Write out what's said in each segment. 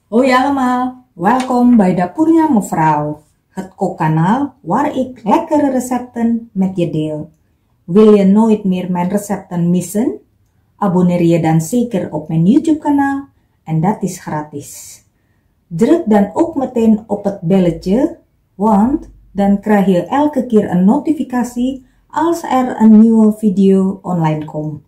Hoi allemaal, welkom bij Dapurnya Mevrouw, het kookkanaal waar ik lekkere recepten met je deel. Wil je nooit meer mijn recepten missen? Abonneer je dan zeker op mijn YouTube-kanaal en dat is gratis. Druk dan ook meteen op het belletje, want dan krijg je elke keer een notificatie als er een nieuwe video online komt.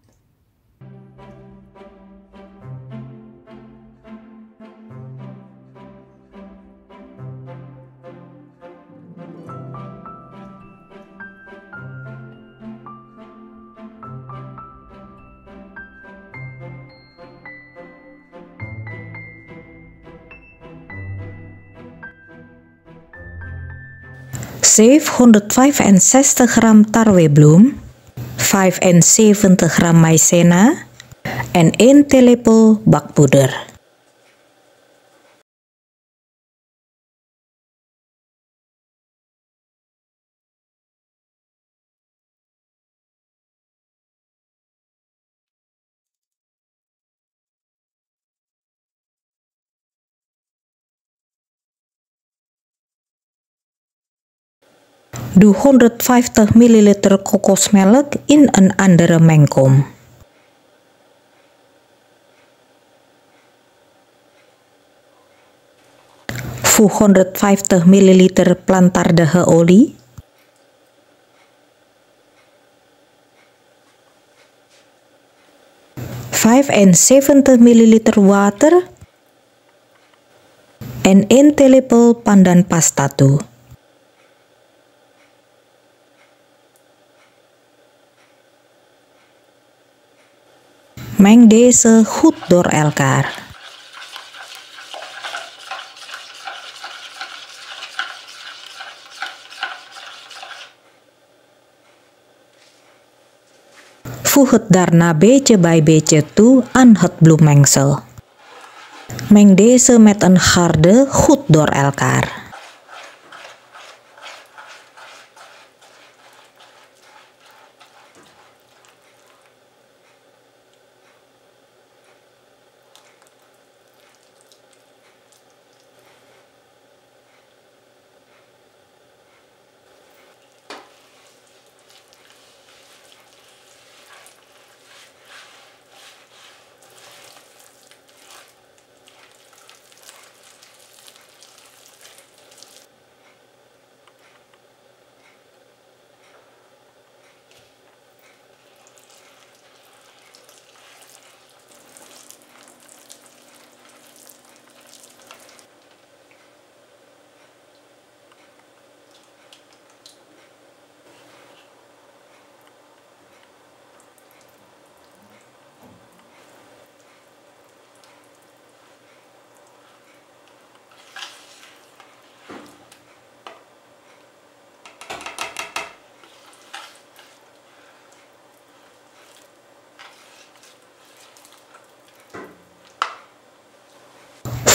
Zeef 165 gram tarwebloem, 75 gram maizena, en 1 theelepel bakpoeder. Doe 150 ml kokosmelk in een andere mengkom. Voeg 150 ml plantaardige olie, 75 ml water en 1 theelepel pandan pasta toe. Meng deze goed door elkaar. Voeg het daarna beetje bij beetje toe aan het bloemmengsel. Meng deze met een garde goed door elkaar.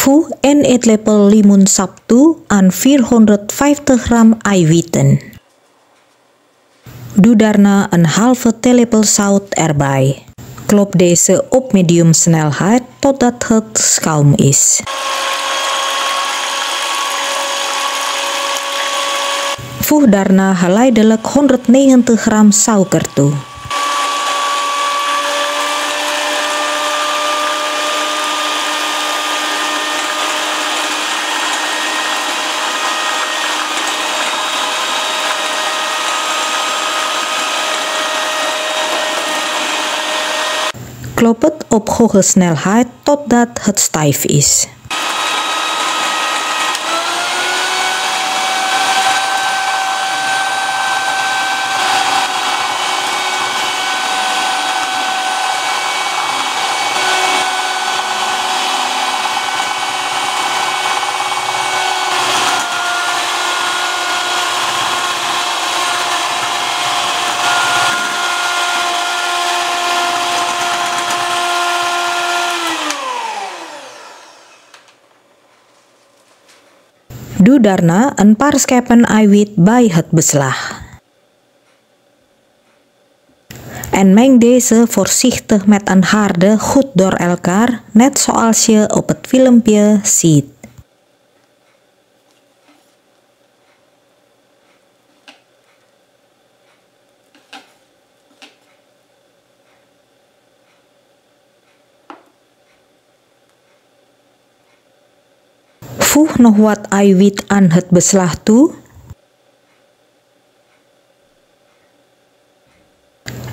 Voeg 1 eetlepel limoensap toe aan 450 gram eiwitten. Doe daarna een halve theelepel zout erbij. Klop deze op medium snelheid totdat het schaum is. Voeg daarna geleidelijk 190 gram suiker toe. Klop het op hoge snelheid totdat het stijf is. Doe daarna een paar scheppen eiwit bij het beslag. En meng deze voorzichtig met een harde goed door elkaar, net zoals je op het filmpje ziet. Voeg nog wat eiwit aan het beslag toe.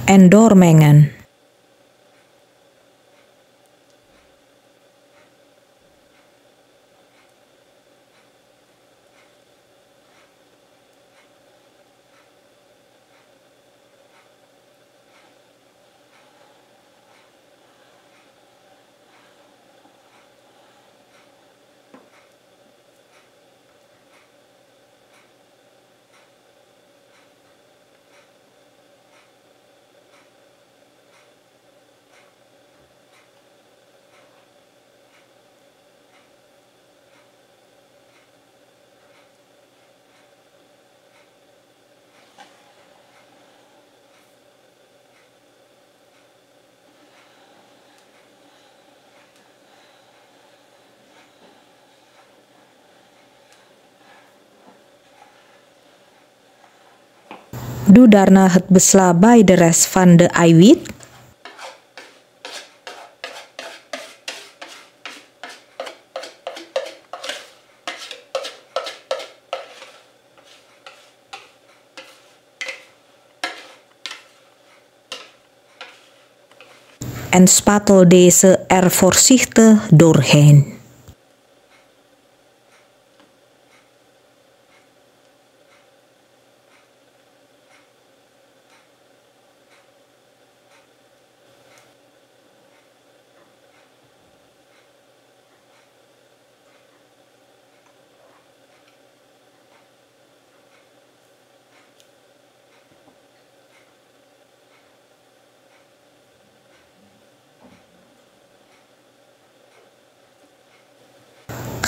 En doormengen. Doe daarna het beslag bij de rest van de eiwit. En spatel deze er voorzichtig doorheen.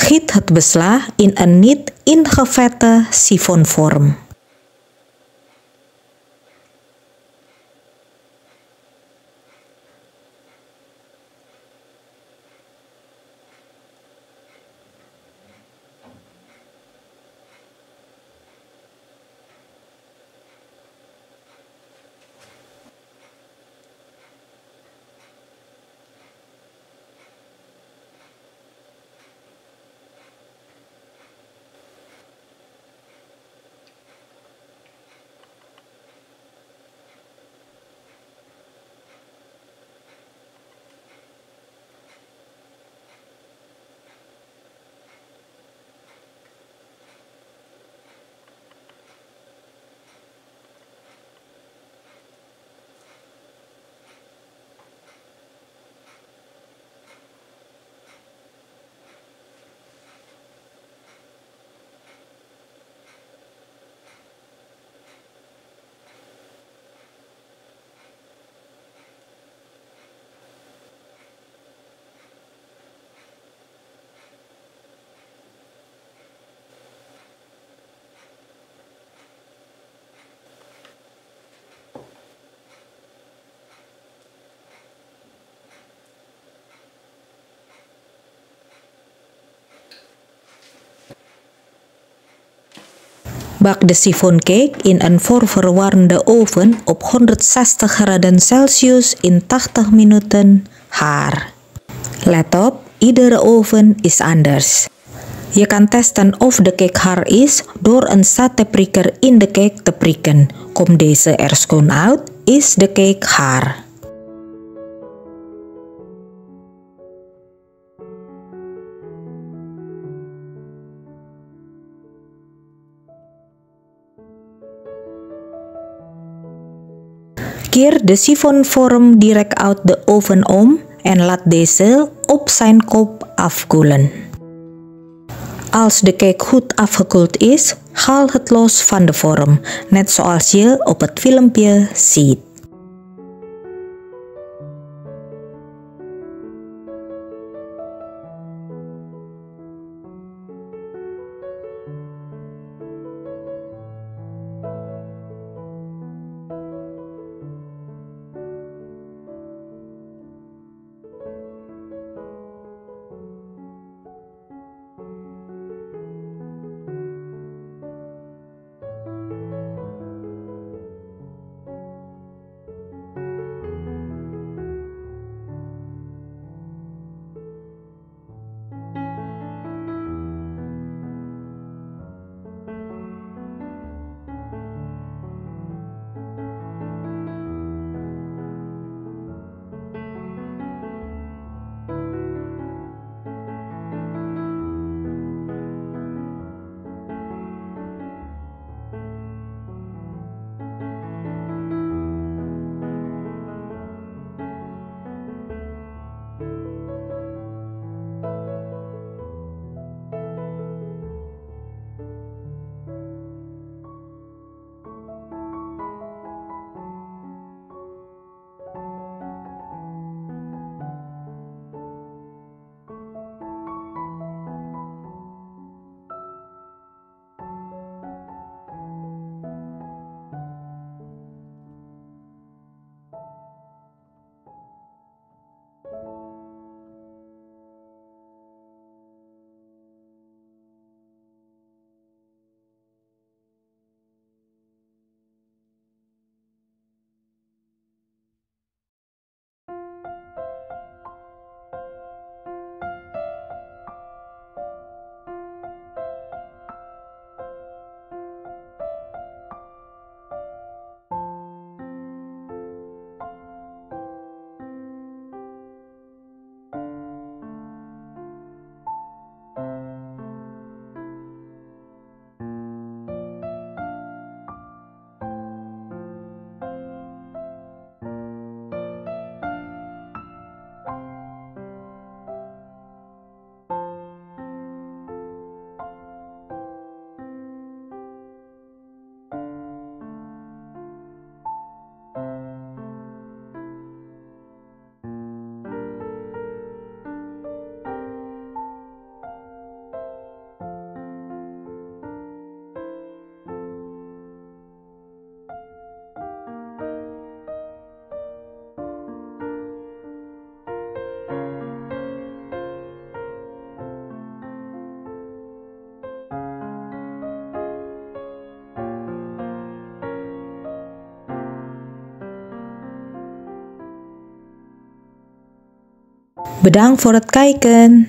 Giet het beslag in een niet ingevette sifonvorm. Bak de sifoncake in een voorverwarmde oven op 160 graden Celsius in 80 minuten gaar. Let op, iedere oven is anders. Je kan testen of de cake gaar is door een satéprikker in de cake te prikken. Komt deze er schoon uit, is de cake gaar. Keer de sifonvorm direct uit de oven om en laat deze op zijn kop afkoelen. Als de cake goed afgekoeld is, haal het los van de vorm, net zoals je op het filmpje ziet. Bedankt voor het kijken.